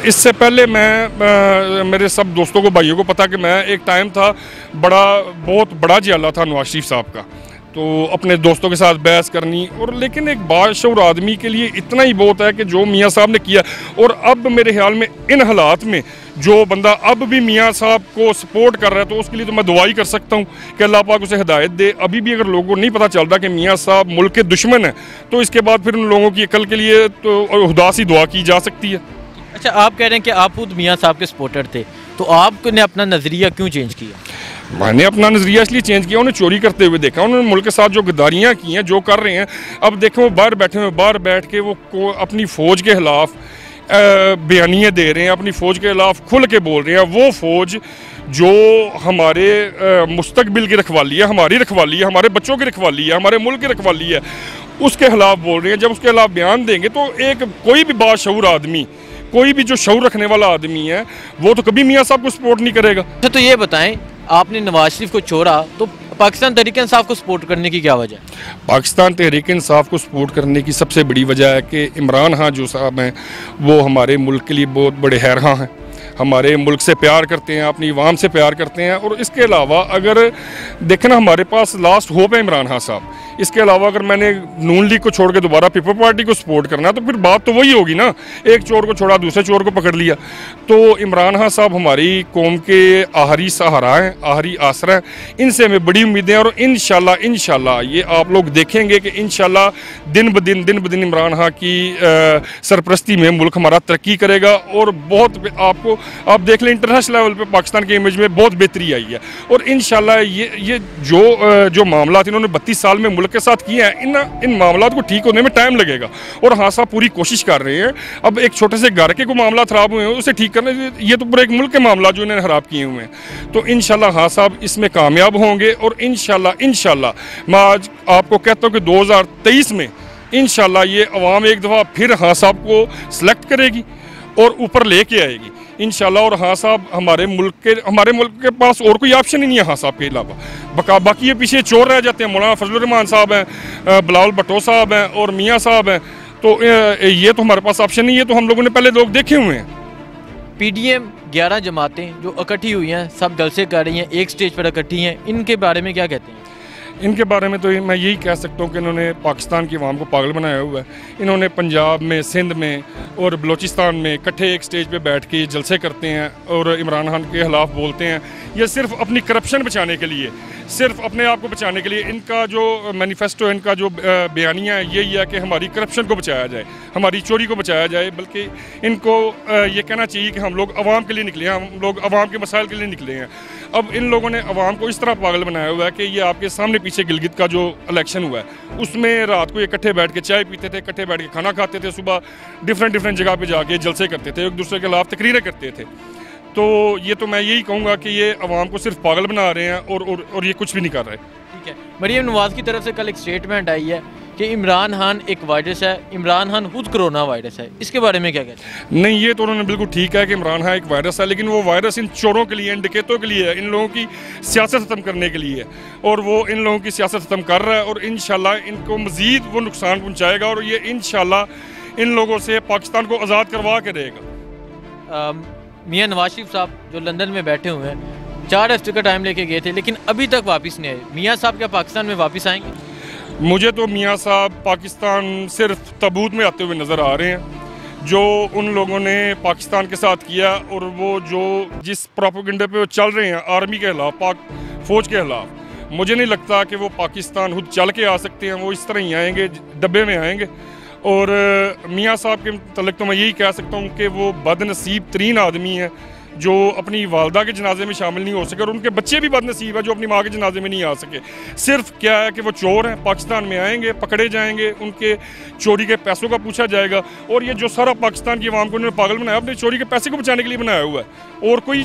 इससे पहले मैं मेरे सब दोस्तों को, भाइयों को पता कि मैं एक टाइम था, बहुत बड़ा जियाला था नवाज शरीफ साहब का, तो अपने दोस्तों के साथ बहस करनी, और लेकिन एक बाशऊर आदमी के लिए इतना ही बहुत है कि जो मियाँ साहब ने किया। और अब मेरे ख्याल में इन हालात में जो बंदा अब भी मियाँ साहब को सपोर्ट कर रहा है, तो उसके लिए तो मैं दुआ ही कर सकता हूँ कि अल्लाह पाक उसे हिदायत दे। अभी भी अगर लोगों को नहीं पता चलता कि मियाँ साहब मुल्क के दुश्मन हैं, तो इसके बाद फिर उन लोगों की अकल के लिए तो उदासी दुआ की जा सकती है। अच्छा, आप कह रहे हैं कि आप खुद मियाँ साहब के सपोर्टर थे, तो आपने अपना नज़रिया क्यों चेंज किया? मैंने अपना नज़रिया इसलिए चेंज किया, उन्हें चोरी करते हुए देखा, उन्होंने मुल्क के साथ जो गद्दारियाँ की हैं, जो कर रहे हैं। अब देखें वो बाहर बैठे हुए, बाहर बैठ के वो अपनी फ़ौज के ख़िलाफ़ बयानियाँ दे रहे हैं, अपनी फ़ौज के ख़िलाफ़ खुल के बोल रहे हैं। वो फ़ौज जो हमारे मुस्तकबिल की रखवाली है, हमारी रखवाली है, हमारे बच्चों की रखवाली है, हमारे मुल्क की रखवाली है, उसके ख़िलाफ़ बोल रहे हैं। जब उसके ख़िलाफ़ बयान देंगे तो कोई भी बाशऊर आदमी, कोई भी जो शऊर रखने वाला आदमी है, वो तो कभी मियाँ साहब को सपोर्ट नहीं करेगा। अच्छा, तो ये बताएं, आपने नवाज शरीफ को छोड़ा, तो पाकिस्तान तहरीक इंसाफ को सपोर्ट करने की क्या वजह है? पाकिस्तान तहरीक इंसाफ को सपोर्ट करने की सबसे बड़ी वजह है कि इमरान खान जो साहब हैं, वो हमारे मुल्क के लिए बहुत बड़े हैरहा हैं, हमारे मुल्क से प्यार करते हैं, अपनी आवाम से प्यार करते हैं। और इसके अलावा अगर देखना, हमारे पास लास्ट होप है इमरान खान साहब। इसके अलावा अगर मैंने नून लीग को छोड़ के दोबारा पीपल पार्टी को सपोर्ट करना, तो फिर बात तो वही होगी ना, एक चोर को छोड़ा दूसरे चोर को पकड़ लिया। तो इमरान खान साहब हमारी कौम के आखिरी सहारा हैं, आखिरी आसरा हैं, इनसे हमें बड़ी उम्मीदें हैं। और इंशाल्लाह ये आप लोग देखेंगे कि इंशाल्लाह दिन ब दिन इमरान खान की सरपरस्ती में मुल्क हमारा तरक्की करेगा। और बहुत आप देख लें, इंटरनेशनल लेवल पे पाकिस्तान के इमेज में बहुत बेहतरी आई है। और इंशाल्लाह ये जो मामला इन्होंने 32 साल में मुल्क के साथ किए हैं, इन मामलों को ठीक होने में टाइम लगेगा। और हाँ साहब पूरी कोशिश कर रहे हैं। अब एक छोटे से घर के को मामला खराब हुए हैं, उसे ठीक करने, ये तो पूरे एक मुल्क के मामला जो इन्होंने खराब किए हुए हैं। तो इंशाल्लाह हाँ साहब इसमें कामयाब होंगे। और इंशाल्लाह मैं आज आपको कहता हूँ कि 2023 में इंशाल्लाह ये अवाम एक दफ़ा फिर हाँ साहब को सिलेक्ट करेगी और ऊपर लेके आएगी इंशाल्लाह। और हाँ साहब हमारे मुल्क के पास और कोई ऑप्शन ही नहीं है हाँ साहब के अलावा। बाकी ये पीछे चोर रह जाते हैं, मौलाना फजलुर रहमान साहब हैं, बिलावल भुट्टो साहब हैं और मियाँ साहब हैं। तो ये तो हमारे पास ऑप्शन नहीं है, तो हम लोगों ने पहले लोग देखे हुए हैं। PDM 11 जमातें जो इकट्ठी हुई हैं, सब जलसे कर रही हैं, एक स्टेज पर इकट्ठी हैं, इनके बारे में क्या कहते हैं? इनके बारे में तो मैं यही कह सकता हूँ कि इन्होंने पाकिस्तान की आवाम को पागल बनाया हुआ है। इन्होंने पंजाब में, सिंध में और बलूचिस्तान में इकट्ठे एक स्टेज पे बैठ के जलसे करते हैं और इमरान खान के खिलाफ बोलते हैं। ये सिर्फ अपनी करप्शन बचाने के लिए, सिर्फ अपने आप को बचाने के लिए इनका जो मैनिफेस्टो, इनका जो बयानियाँ है, यही है कि हमारी करप्शन को बचाया जाए, हमारी चोरी को बचाया जाए। बल्कि इनको ये कहना चाहिए कि हम लोग आवाम के लिए निकले हैं, हम लोग आवाम के मसाइल के लिए निकले हैं। अब इन लोगों ने आवाम को इस तरह पागल बनाया हुआ है कि ये आपके सामने पीछे गिलगित का जो इलेक्शन हुआ है, उसमें रात को इकट्ठे बैठ के चाय पीते थे, इकट्ठे बैठ के खाना खाते थे, सुबह डिफरेंट जगह पे जाके जलसे करते थे, एक दूसरे के खिलाफ तकरीरें करते थे। तो ये तो मैं यही कहूँगा कि ये आवाम को सिर्फ पागल बना रहे हैं और ये कुछ भी नहीं कर रहे। ठीक है, मरीम नवाज की तरफ से कल एक स्टेटमेंट आई है कि इमरान खान एक वायरस है, इमरान खान खुद कोरोना वायरस है, इसके बारे में क्या कहते हैं? नहीं, ये तो उन्होंने बिल्कुल ठीक है कि इमरान खान एक वायरस है, लेकिन वो वायरस इन चोरों के लिए, इन डकैतों के लिए है, इन लोगों की सियासत ख़त्म करने के लिए है। और वो इन लोगों की सियासत ख़त्म कर रहा है और इंशाल्लाह इनको मज़ीद वो नुकसान पहुँचाएगा और ये इंशाल्लाह इन लोगों से पाकिस्तान को आज़ाद करवा के देगा। मियाँ नवाज शरीफ साहब जो लंदन में बैठे हुए हैं, 4 हफ्ते का टाइम लेके गए थे, लेकिन अभी तक वापस नहीं आए। मियाँ साहब क्या पाकिस्तान में वापस आएंगे? मुझे तो मियाँ साहब पाकिस्तान सिर्फ तबूत में आते हुए नज़र आ रहे हैं। जो उन लोगों ने पाकिस्तान के साथ किया और वो जिस प्रोपेगेंडा पे वो चल रहे हैं आर्मी के खिलाफ, पाक फ़ौज के खिलाफ, मुझे नहीं लगता कि वो पाकिस्तान खुद चल के आ सकते हैं। वो इस तरह ही आएंगे, डब्बे में आएंगे। और मियाँ साहब के मतलब तो मैं यही कह सकता हूँ कि वो बदनसीब तरीन आदमी है जो अपनी वालदा के जनाजे में शामिल नहीं हो सके, और उनके बच्चे भी बदनसीब है जो अपनी माँ के जनाजे में नहीं आ सके। सिर्फ क्या है कि वो चोर हैं, पाकिस्तान में आएंगे, पकड़े जाएंगे, उनके चोरी के पैसों का पूछा जाएगा। और ये जो सारा पाकिस्तान की आवाम को उन्होंने पागल बनाया, अपने चोरी के पैसे को बचाने के लिए बनाया हुआ है, और कोई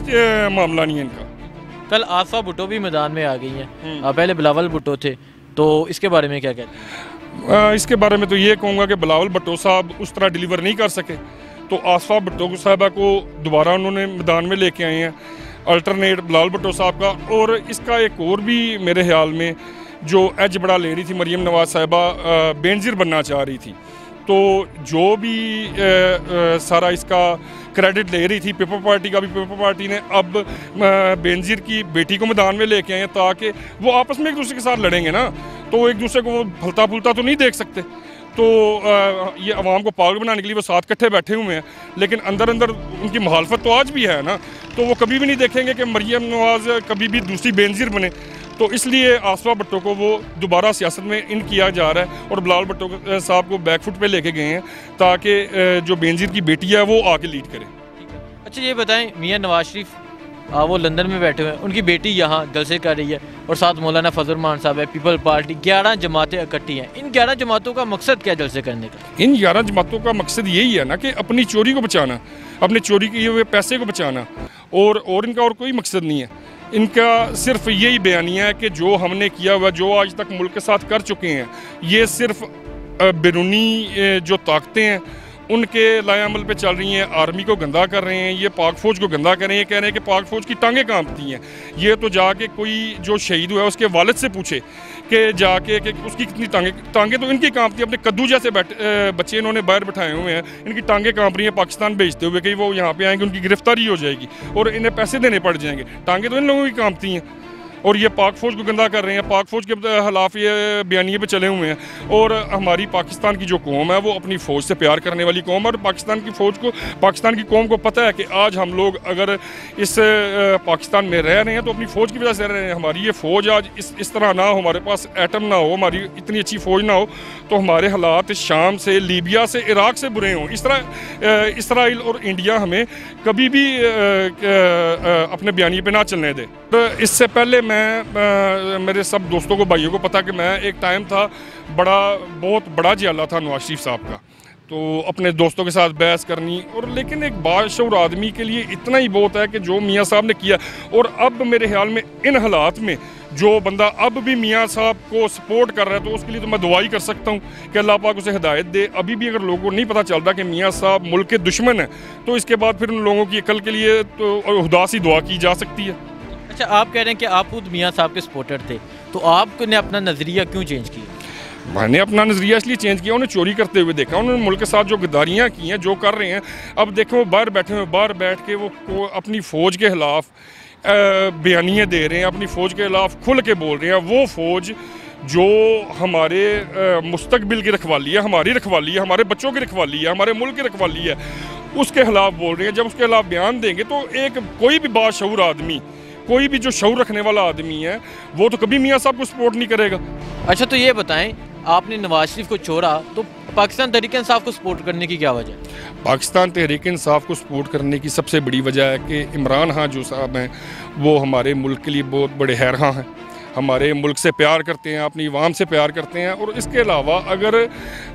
मामला नहीं है इनका। कल आसफा भुट्टो भी मैदान में आ गई हैं, पहले बिलावल भुट्टो थे, तो इसके बारे में क्या कहते हैं? इसके बारे में तो ये कहूँगा कि बिलावल भुट्टो साहब उस तरह डिलीवर नहीं कर सके, तो आसफा भुट्टो साहबा को दोबारा उन्होंने मैदान में लेके आए हैं, अल्टरनेट बिलावल भुट्टो साहब का। और इसका एक और भी मेरे ख्याल में जो एज बड़ा ले रही थी मरीम नवाज साहिबा, बेनज़ीर बनना चाह रही थी, तो जो भी सारा इसका क्रेडिट ले रही थी पीपल पार्टी का भी। पीपल पार्टी ने अब बेनज़ीर की बेटी को मैदान में लेके आए ताकि वो आपस में एक दूसरे के साथ लड़ेंगे ना, तो एक दूसरे को फलता फूलता तो नहीं देख सकते। तो ये अवाम को पागल बनाने के लिए वो साथ इकट्ठे बैठे हुए हैं, लेकिन अंदर अंदर उनकी मुखालफत तो आज भी है ना। तो वो कभी भी नहीं देखेंगे कि मरियम नवाज़ कभी भी दूसरी बेनज़ीर बने। तो इसलिए आसफा भुट्टो को वो दोबारा सियासत में इन किया जा रहा है और बिलावल भुट्टो साहब को बैकफुट पे लेके गए हैं ताकि जो बेनज़ीर की बेटी है वो आके लीड करे। अच्छा ये बताएं, मियां नवाज शरीफ वो लंदन में बैठे हुए हैं, उनकी बेटी यहाँ जलसे कर रही है और साथ मौलाना फजल रहमान साहब है, पीपल पार्टी, 11 जमातें इकट्ठी हैं। इन 11 जमातों का मकसद क्या जलसे करने का? इन 11 जमातों का मकसद यही है ना कि अपनी चोरी को बचाना, अपने चोरी किए हुए पैसे को बचाना, और इनका और कोई मकसद नहीं है। इनका सिर्फ यही बयानिया है कि जो हमने किया हुआ, जो आज तक मुल्क के साथ कर चुके हैं, ये सिर्फ बैरूनी जो ताकतें हैं उनके लायामल पे चल रही हैं। आर्मी को गंदा कर रहे हैं, ये पाक फ़ौज को गंदा कर रहे हैं, ये कह रहे हैं कि पाक फ़ौज की टांगें कांपती हैं। ये तो जाके कोई जो शहीद हुआ है उसके वालिद से पूछे कि जाके कि उसकी कितनी टांगें तो इनकी कांपती हैं। अपने कद्दू जैसे बच्चे इन्होंने बाहर बिठाए हुए हैं, इनकी टांगें कांप रही हैं पाकिस्तान भेजते हुए कि वो यहाँ पे आएंगे, उनकी गिरफ्तारी हो जाएगी और इन्हें पैसे देने पड़ जाएंगे। टांगें तो इन लोगों की कांपती हैं और ये पाक फ़ौज को गंदा कर रहे हैं, पाक फ़ौज के खिलाफ ये बयानिए पे चले हुए हैं। और हमारी पाकिस्तान की जो कौम है वो अपनी फ़ौज से प्यार करने वाली कौम है और पाकिस्तान की फ़ौज को, पाकिस्तान की कौम को पता है कि आज हम लोग अगर इस पाकिस्तान में रह रहे हैं तो अपनी फ़ौज की वजह से रह रहे हैं। हमारी ये फ़ौज आज इस तरह ना हो, हमारे पास एटम ना हो, हमारी इतनी अच्छी फ़ौज ना हो, तो हमारे हालात शाम से, लीबिया से, इराक़ से बुरे हों। इस तरह इसराइल और इंडिया हमें कभी भी अपने बयानिए पे ना चलने दे। तो इससे पहले मेरे सब दोस्तों को, भाइयों को पता कि मैं एक टाइम था बहुत बड़ा जियाला था नवाज शरीफ साहब का, तो अपने दोस्तों के साथ बहस करनी, और लेकिन एक बाशऊर आदमी के लिए इतना ही बहुत है कि जो मियाँ साहब ने किया। और अब मेरे ख्याल में इन हालात में जो बंदा अब भी मियाँ साहब को सपोर्ट कर रहा है, तो उसके लिए तो मैं दुआ ही कर सकता हूँ कि अल्लाह पाक उसे हिदायत दे। अभी भी अगर लोगों को नहीं पता चलता कि मियाँ साहब मुल्क के दुश्मन हैं, तो इसके बाद फिर उन लोगों की अकल के लिए तो खुदा सी दुआ की जा सकती है। अच्छा, आप कह रहे हैं कि आप खुद मियाँ साहब के सपोर्टर थे, तो आपने अपना नज़रिया क्यों चेंज किया? मैंने अपना नज़रिया इसलिए चेंज किया, उन्हें चोरी करते हुए देखा, उन्होंने मुल्क के साथ जो गद्दारियाँ की हैं, जो कर रहे हैं। अब देखो वो बाहर बैठे हुए, बाहर बैठ के वो अपनी फ़ौज के ख़िलाफ़ बयानियाँ दे रहे हैं, अपनी फ़ौज के ख़िलाफ़ खुल के बोल रहे हैं। वो फ़ौज जो हमारे मुस्तकबिल की रखवाली है, हमारी रखवाली है, हमारे बच्चों की रखवाली है, हमारे मुल्क की रखवाली है, उसके ख़िलाफ़ बोल रहे हैं। जब उसके ख़िलाफ़ बयान देंगे तो कोई भी बाशऊर आदमी, कोई भी जो शऊर रखने वाला आदमी है, वो तो कभी मियाँ साहब को सपोर्ट नहीं करेगा। अच्छा, तो ये बताएं, आपने नवाज शरीफ को छोड़ा तो पाकिस्तान तहरीक इंसाफ को सपोर्ट करने की क्या वजह? पाकिस्तान तहरीक इंसाफ को सपोर्ट करने की सबसे बड़ी वजह है कि इमरान खान जो साहब हैं वो हमारे मुल्क के लिए बहुत बड़े हैरहा हैं, हमारे मुल्क से प्यार करते हैं, अपनी आवाम से प्यार करते हैं। और इसके अलावा अगर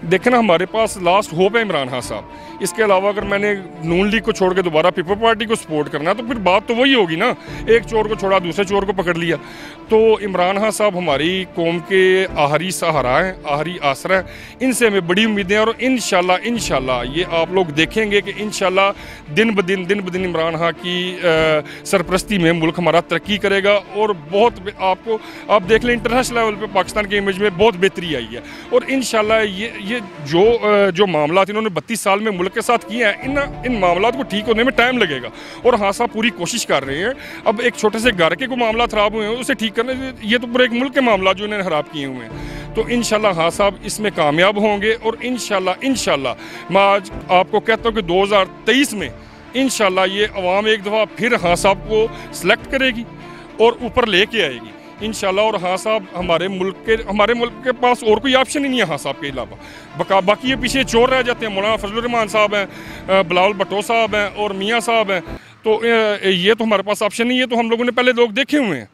देखना, हमारे पास लास्ट होप है इमरान खान साहब। इसके अलावा अगर मैंने नून लीग को छोड़ के दोबारा पीपल पार्टी को सपोर्ट करना, तो फिर बात तो वही होगी ना, एक चोर को छोड़ा दूसरे चोर को पकड़ लिया। तो इमरान खान साहब हमारी कौम के आखिरी सहारा हैं, आखिरी आसरा हैं, इनसे हमें बड़ी उम्मीदें हैं। और इंशाल्लाह ये आप लोग देखेंगे कि इंशाल्लाह दिन ब दिन इमरान खान की सरपरस्ती में मुल्क हमारा तरक्की करेगा। और बहुत आप देख लें, इंटरनेशनल लेवल पे पाकिस्तान के इमेज में बहुत बेहतरी आई है। और इंशाल्लाह ये जो मामला इन्होंने 32 साल में मुल्क के साथ किए हैं, इन मामलों को ठीक होने में टाइम लगेगा। और हाँ साहब पूरी कोशिश कर रहे हैं। अब एक छोटे से घर के को मामला खराब हुए हैं, उसे ठीक करने, ये तो पूरे एक मुल्क के मामला जो इन्होंने खराब किए हुए हैं। तो इंशाल्लाह हाँ साहब इसमें कामयाब होंगे। और इंशाल्लाह मैं आज आपको कहता हूँ कि 2023 में इंशाल्लाह ये अवाम एक दफ़ा फिर हाँ साहब को सिलेक्ट करेगी और ऊपर लेके आएगी इंशाल्लाह। और हाँ साहब हमारे मुल्क के पास और कोई ऑप्शन ही नहीं है हाँ साहब के अलावा। बाकी ये पीछे चोर रह जाते हैं, मौलाना फजल रहमान साहब हैं, बिलावल भुट्टो साहब हैं और मियाँ साहब हैं। तो ये तो हमारे पास ऑप्शन नहीं है, तो हम लोगों ने पहले लोग देखे हुए हैं।